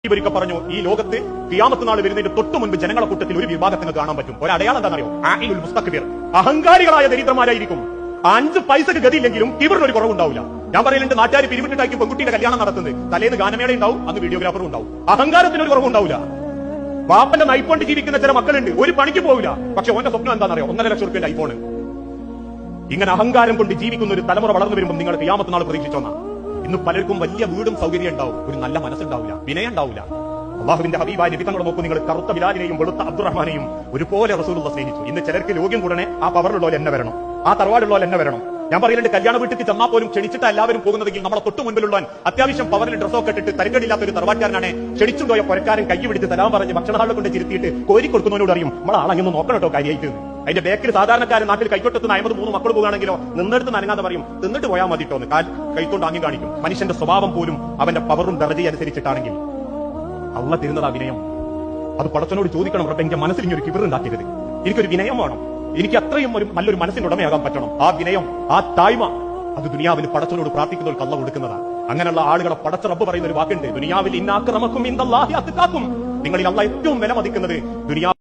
ഇവരൊക്കെ പറഞ്ഞു ഈ ലോകത്ത് ഖിയാമത്ത് നാൾ വരുന്നതിന്റെ തൊട്ടു മുൻപ് ജനങ്ങളെ കൂട്ടത്തിൽ ഒരു വിഭാഗത്തിന് കാണാൻ പറ്റും. ഒരു അടയാളം എന്താണെന്നറിയോ? ആഇലുൽ മുസ്തക്ബിർ, അഹങ്കാരികളായ ദരിദ്രന്മാരായിരിക്കും. 5 പൈസക്ക് ഗതിയില്ലെങ്കിലും ഇവരിലൊരു കുറവുണ്ടാവില്ല. ഞാൻ പറയലുണ്ട്, നാട്ടുകാർ പിരിവിട്ടിട്ടായിരിക്കും പെൺകുട്ടിയുടെ കല്യാണം നടത്തുന്നത്. തലേന്ന് ഗാനമേള ഉണ്ടാവും, അന്ന് വീഡിയോഗ്രാഫറും ഉണ്ടാവും. അഹങ്കാരത്തിനൊരു കുറവുണ്ടാവില്ല. വാപ്പന്റെ നൈഫോണ്ട് ജീവിക്കുന്ന ചില മക്കളുണ്ട്, ഒരു പണിക്ക് പോവില്ല. പക്ഷെ ഓന്റെ സ്വപ്നം എന്താണെന്നറിയോ? 1.5 ലക്ഷം റുപ്യന്റെ ഐഫോണ്. ഇങ്ങനെ അഹങ്കാരം കൊണ്ട് ജീവിക്കുന്ന ഒരു തലമുറ വളർന്നു വരുമ്പോൾ നിങ്ങൾ ഖിയാമത്ത് നാൾ പ്രതീക്ഷിച്ചോന്നാ. ഇന്ന് പലർക്കും വലിയ വീടും സൗകര്യം ഉണ്ടാവും, ഒരു നല്ല മനസ്സുണ്ടാവില്ല, വിനയം ഉണ്ടാവില്ല. അള്ളാഹുവിന്റെ ഹബീബായ നബി തങ്ങളെ നോക്കൂ നിങ്ങൾ. കറുത്ത ബിലാലിനെയും വെളുത്ത അബ്ദുറഹ്മാനെയും ഒരുപോലെ റസൂലുള്ള സ്നേഹിച്ചു. ഇന്ന് ചിലർക്ക് യോഗ്യം കൂടണേ ആ പവറിലുള്ളവർ എന്നെ വരണം, ആ തറവാടുള്ളവർ എന്നെ വരണം. ഞാൻ പറയുന്നുണ്ട്, കല്യാണ വീട്ടിൽ ചെന്നാൽ പോലും ക്ഷണിച്ചിട്ട് എല്ലാവരും പോകുന്നതെങ്കിൽ നമ്മളെ തൊട്ട് മുൻപിലുള്ളവൻ അത്യാവശ്യം പവറിൽ ഡ്രസ്സൊക്കെ ഇട്ടിട്ട് തരക്കേടില്ലാത്ത ഒരു തറവാട്ടുകാരനാണ് ക്ഷണിച്ചുണ്ടോയ പുരക്കാരൻ കൈ പിടിച്ച് തലാൻ പറഞ്ഞ് ഭക്ഷണഹാളിൽ കൊണ്ട് ചിരുത്തിയിട്ട് കോരി കൊടുക്കുന്നവനോട് അറിയും നമ്മൾ ആളങ്ങൊന്ന് നോക്കണം കേട്ടോ കാര്യമായിട്ട്. അതിന്റെ ബേക്കിൽ സാധാരണക്കാരൻ നാട്ടിൽ കൈക്കൊട്ടെത്തുന്ന 53 മക്കൾ പോകുകയാണെങ്കിലോ നിന്നെടുത്ത് നനങ്ങാതെ പറയും തിന്നിട്ട് പോയാൽ മതിട്ടോന്ന് കൈക്കൊണ്ട് ആങ്ങി കാണിക്കും. മനുഷ്യന്റെ സ്വഭാവം പോലും അവന്റെ പവറും ദർജയും അനുസരിച്ചിട്ടാണെങ്കിൽ അള്ളാഹ് തരുന്നത് ആ വിനയം. അത് പടച്ചവനോട് ചോദിക്കണം, റബ്ബേ എന്റെ മനസ്സിൽ ഇനി ഒരു കിബറുണ്ടാക്കരുത്, എനിക്കൊരു വിനയം വേണം, എനിക്ക് അത്രയും ഒരു നല്ലൊരു മനസ്സിന് ഉടമയാകാൻ പറ്റണം. ആ വിനയം, ആ താഴ്മ, അത് ദുനിയാവിൽ പടച്ചവനോട് പ്രാർത്ഥിക്കുന്നവർക്ക് അള്ളാഹ് കൊടുക്കുന്നതാണ്. അങ്ങനെയുള്ള ആളുകളെ പടച്ച റബ്ബ് പറയുന്ന ഒരു വാക്കുണ്ട്, ദുനിയാവിൽ ഇന്നാക്രമക്കും ഇന്ദല്ലാഹി അത്ഖാക്കും. നിങ്ങളിൽ അള്ളാഹ് ഏറ്റവും വില മതിക്കുന്നത് ദുനിയാവിൽ